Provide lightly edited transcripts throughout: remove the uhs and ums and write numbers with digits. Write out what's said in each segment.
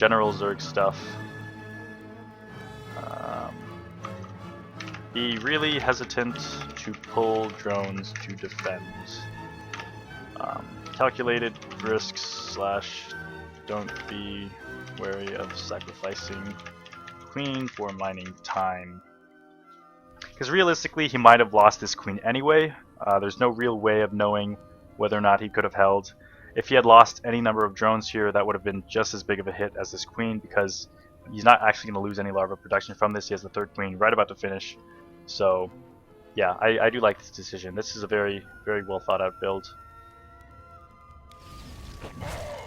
general Zerg stuff. Be really hesitant to pull drones to defend. Calculated risks slash don't be wary of sacrificing queen for mining time. Because realistically, he might have lost this queen anyway. There's no real way of knowing whether or not he could have held. If he had lost any number of drones here, that would have been just as big of a hit as this queen, because he's not actually going to lose any larva production from this. He has the third queen right about to finish. So, yeah, I do like this decision. This is a very, very well thought out build.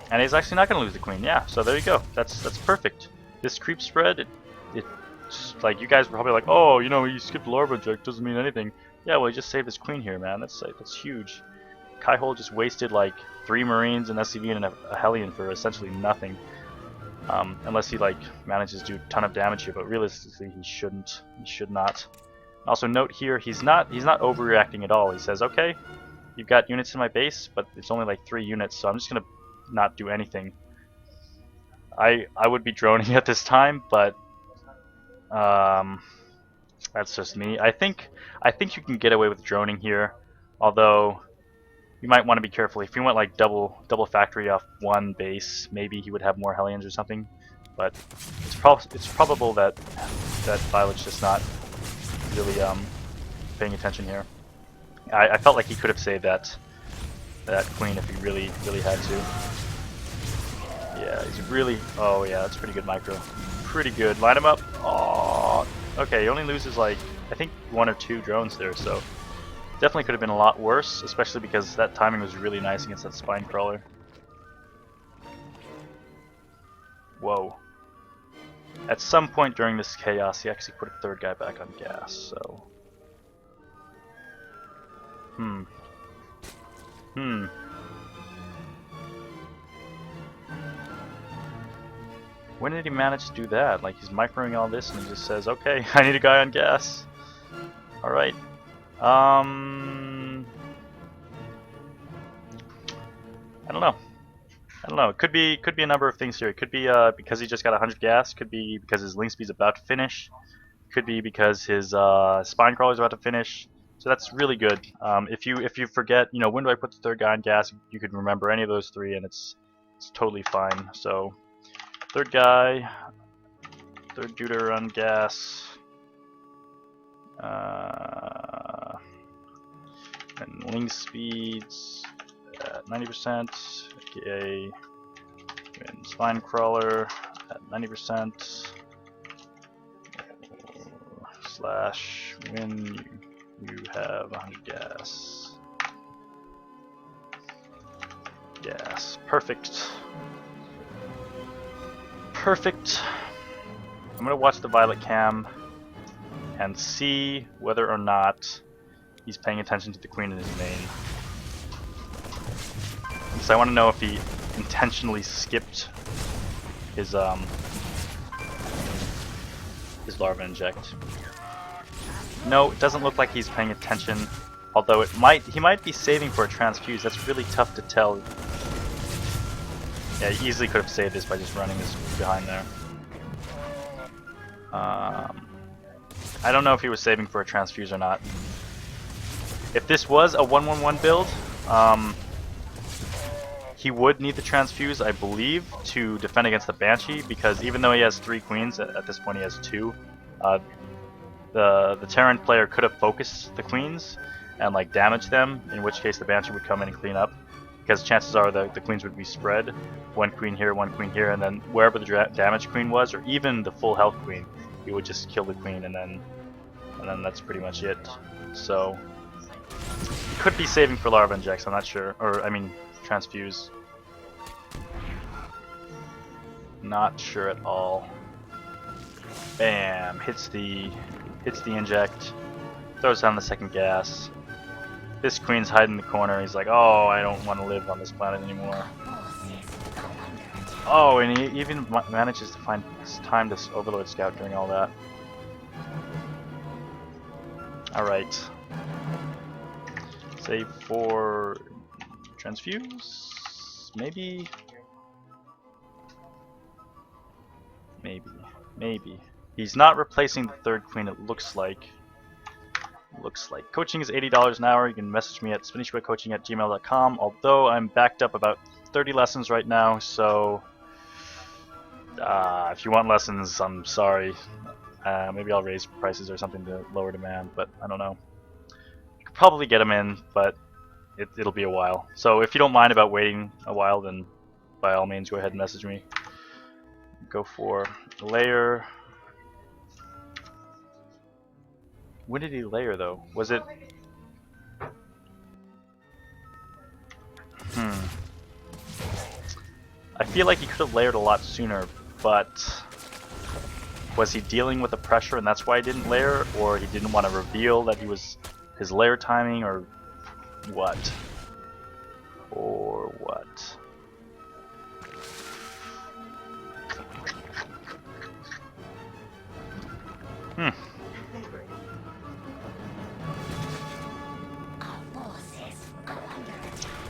And he's actually not going to lose the queen. Yeah, so there you go. That's perfect. This creep spread, it's like you guys were probably like, oh, you know, you skipped larva inject, doesn't mean anything. Yeah, well, he just saved his queen here, man. That's huge. Kai-Hole just wasted like 3 Marines, an SCV, and a Hellion for essentially nothing. Unless he like manages to do a ton of damage here, but realistically he shouldn't. He should not. Also note here, he's not overreacting at all. He says, okay, you've got units in my base, but it's only like 3 units, so I'm just gonna not do anything. I would be droning at this time, but that's just me. I think you can get away with droning here, although you might want to be careful. If you went like double factory off one base, maybe he would have more Hellions or something. But it's probable that viOlet's just not really paying attention here. I felt like he could have saved that queen if he really had to. Yeah, he's really. Oh yeah, that's pretty good micro. Pretty good. Line him up. Oh, okay. He only loses like I think 1 or 2 drones there, so. Definitely could have been a lot worse, especially because that timing was really nice against that spine crawler. Whoa. At some point during this chaos, he actually put a 3rd guy back on gas, so... When did he manage to do that? Like, he's microing all this and he just says, okay, I need a guy on gas. Alright. I don't know. It could be a number of things here. It could be because he just got 100 gas. Could be because his link speed's about to finish. Could be because his spine crawler's about to finish. So that's really good. If you forget, you know, when do I put the 3rd guy on gas? You could remember any of those 3, and it's totally fine. So 3rd guy, 3rd Juder on gas. And link speeds at 90%, aka win spine crawler at 90%, slash when you have 100 gas. Gas. Perfect. Perfect. I'm gonna watch the viOlet cam and see whether or not he's paying attention to the queen in his main. So I want to know if he intentionally skipped his larva inject. No, it doesn't look like he's paying attention. Although he might be saving for a transfuse. That's really tough to tell. Yeah, he easily could have saved this by just running this behind there. I don't know if he was saving for a transfuse or not. If this was a 1-1-1 build, he would need the transfuse, I believe, to defend against the Banshee, because even though he has 3 queens, at this point he has 2, the Terran player could have focused the queens and like damaged them, in which case the Banshee would come in and clean up, because chances are the queens would be spread, 1 queen here, 1 queen here, and then wherever the damaged queen was, or even the full health queen, he would just kill the queen, and then that's pretty much it. So he could be saving for larva injects, I'm not sure, or I mean transfuse. Not sure at all. Bam! Hits the inject. Throws down the 2nd gas. This queen's hiding in the corner. He's like, oh, I don't want to live on this planet anymore. Oh, and he even manages to find time to overload scout during all that. Alright. Save for transfuse? Maybe? Maybe. Maybe. He's not replacing the third queen, it looks like. Coaching is $80 an hour. You can message me at spanishiwacoaching@gmail.com. Although I'm backed up about 30 lessons right now, so if you want lessons, I'm sorry. Maybe I'll raise prices or something to lower demand, but I don't know. You could probably get them in, but it'll be a while. So if you don't mind about waiting a while, then by all means go ahead and message me. Go for layer. When did he layer though? Was it? I feel like he could have layered a lot sooner, but was he dealing with the pressure and that's why he didn't layer, or he didn't want to reveal that he was his layer timing, or what? Or what?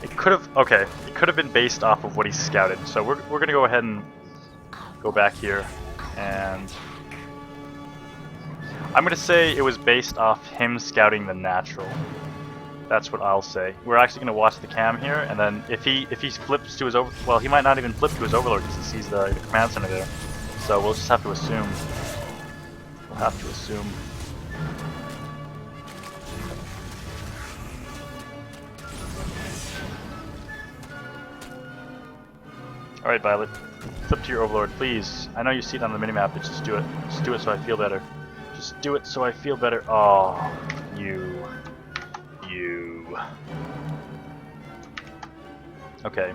It could have, okay, it could have been based off of what he scouted. So we're going to go ahead and go back here, and I'm going to say it was based off him scouting the natural. That's what I'll say. We're actually going to watch the cam here, and then if he flips to his well, he might not even flip to his overlord because he sees the command center there. So we'll just have to assume. We'll have to assume. Alright, Violet. Flip to your overlord, please. I know you see it on the minimap, but just do it. Just do it so I feel better. Just do it so I feel better. Oh, you. Okay.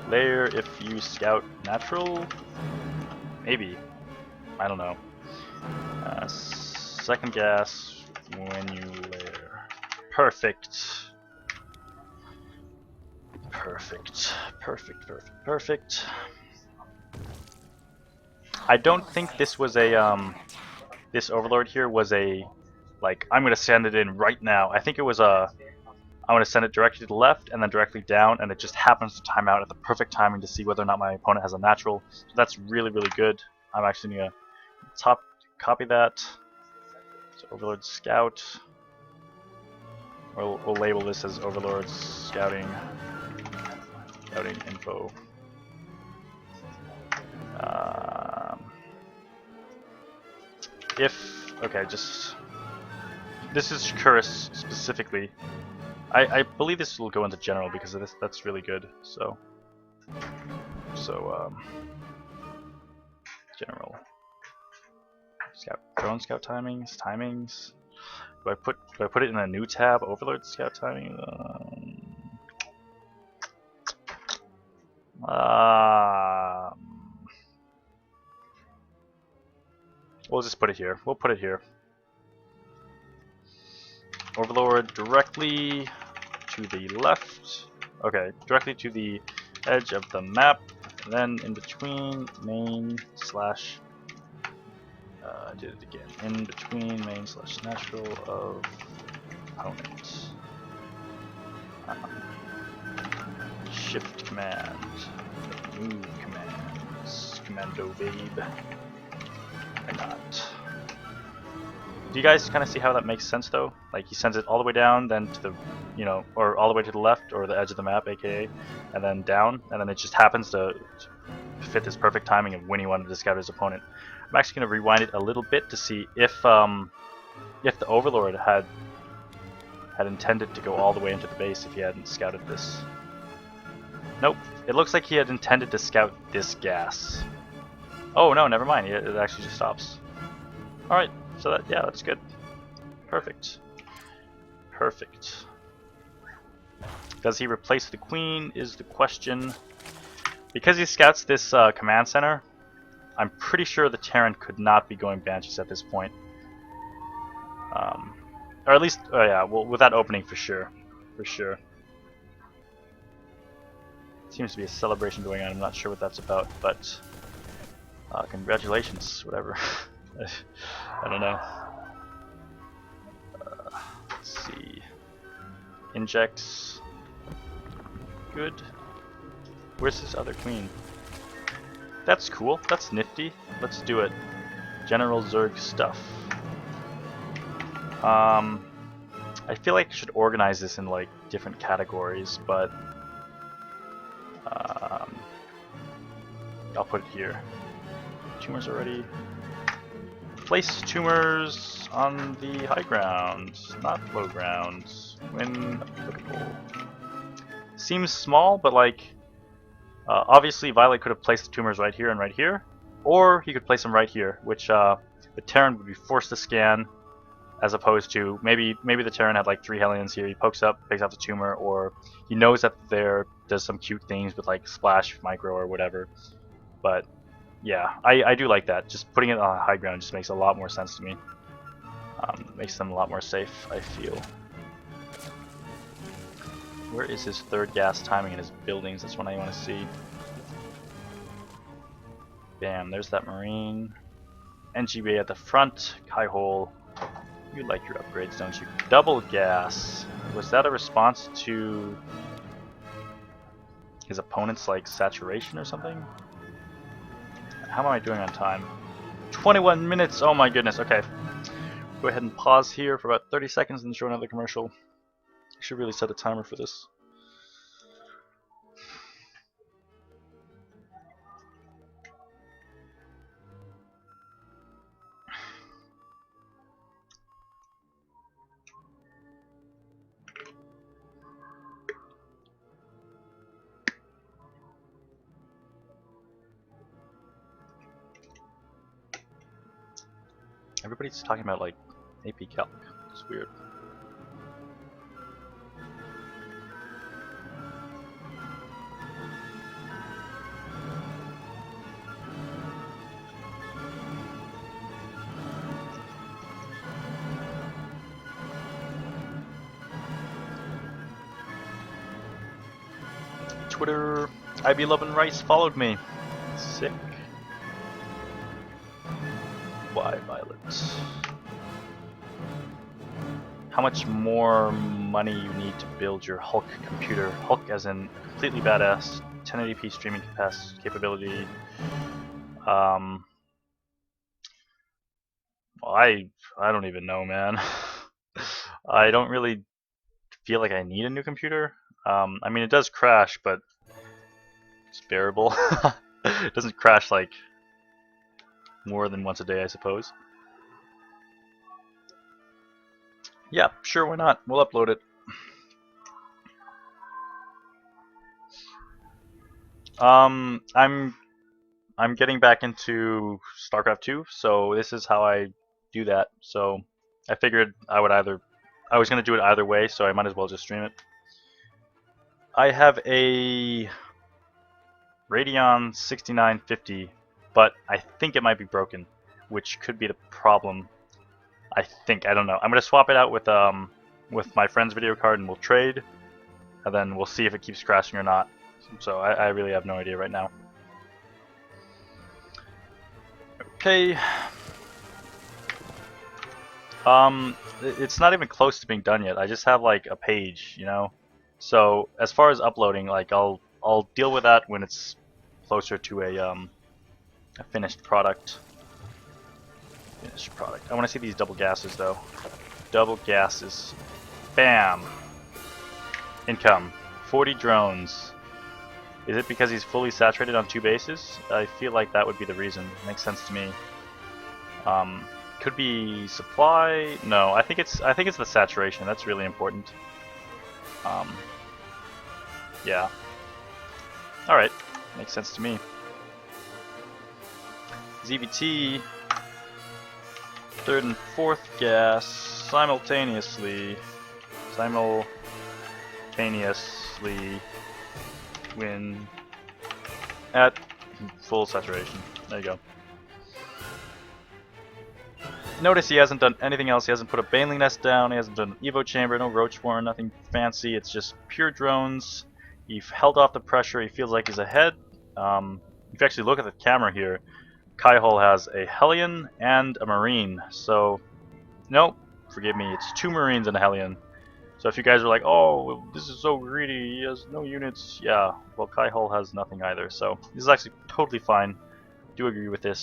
Layer if you scout natural? Maybe. I don't know. Second gas when you layer. Perfect. Perfect. I don't think this was a this overlord here was a like I'm gonna send it in right now. I think it was a I want to send it directly to the left and then directly down, and it just happens to time out at the perfect timing to see whether or not my opponent has a natural. So that's really good. I'm actually gonna copy that. So overlord scout. We'll label this as overlord scouting info. Okay, just this is Curus specifically. I believe this will go into general because of this. That's really good. So general drone scout timings. Do I put it in a new tab? Overlord scout timing. We'll just put it here. We'll put it here. Overlord directly to the left. Okay, directly to the edge of the map, and then in between main slash. I did it again. In between main slash natural of opponent. Shift command. Move commands. Commando babe. Why not? Do you guys kind of see how that makes sense though? Like he sends it all the way down, then to the, or all the way to the left, or the edge of the map, aka, and then down, and then it just happens to fit this perfect timing of when he wanted to scout his opponent. I'm actually going to rewind it a little bit to see if the Overlord had intended to go all the way into the base if he hadn't scouted this. Nope. It looks like he had intended to scout this gas. Oh no, never mind. It actually just stops. Alright, so that's good. Perfect. Does he replace the queen is the question. Because he scouts this command center, I'm pretty sure the Terran could not be going Banshees at this point. Or at least, oh yeah, well, with that opening for sure. Seems to be a celebration going on. I'm not sure what that's about, but congratulations, whatever. I don't know. Let's see. Injects. Good. Where's this other queen? That's cool. That's nifty. Let's do it. General Zerg stuff. I feel like I should organize this in like different categories, but I'll put it here. Tumors already. Place tumors on the high ground, not low ground, when applicable. Seems small, but like, obviously viOlet could have placed the tumors right here and right here, or he could place them right here, which the Terran would be forced to scan, as opposed to maybe the Terran had like 3 Hellions here. He pokes up, picks out the tumor, or he knows that there does some cute things with like splash micro or whatever. But yeah, I do like that. Just putting it on high ground just makes a lot more sense to me. Makes them a lot more safe, I feel. Where is his third gas timing in his buildings? That's what I want to see. Bam, there's that Marine. NGB at the front. Kai hole. You like your upgrades, don't you? Double gas. Was that a response to his opponent's like saturation or something? How am I doing on time? 21 minutes! Oh my goodness, okay. Go ahead and pause here for about 30 seconds and show another commercial. I should really set a timer for this. Everybody's talking about like AP Calc. It's weird. Twitter, IB Lovin' Rice followed me. Sick. Why viOlet? How much more money you need to build your Hulk computer? Hulk as in completely badass, 1080p streaming capability. Well, I don't even know, man. I don't really feel like I need a new computer. I mean, it does crash, but it's bearable. It doesn't crash like more than once a day, I suppose. Yeah, sure, why not? We'll upload it. I'm getting back into StarCraft 2, so this is how I do that. So I figured I was gonna do it either way, so I might as well just stream it. I have a Radeon 6950, but I think it might be broken, which could be the problem. I don't know. I'm gonna swap it out with my friend's video card and we'll trade, and then we'll see if it keeps crashing or not. So I really have no idea right now. Okay. It's not even close to being done yet. I just have like a page, you know. So as far as uploading, like I'll deal with that when it's closer to a finished product. Finished product. I want to see these double gases though. Double gases. Bam. Income. 40 drones. Is it because he's fully saturated on 2 bases? I feel like that would be the reason. Makes sense to me. Could be supply. No, I think it's the saturation. That's really important. Yeah. All right. Makes sense to me. ZVT. 3rd and 4th gas simultaneously when at full saturation. There you go. Notice he hasn't done anything else. He hasn't put a Baneling Nest down. He hasn't done an Evo Chamber, no Roachborn, nothing fancy. It's just pure drones. He held off the pressure. He feels like he's ahead. If you actually look at the camera here, Kai-Hol has a Hellion and a Marine. So, nope, forgive me, it's 2 Marines and a Hellion. So if you guys are like, oh, this is so greedy, he has no units. Yeah, well, Kai-Hol has nothing either. So this is actually totally fine. do agree with this.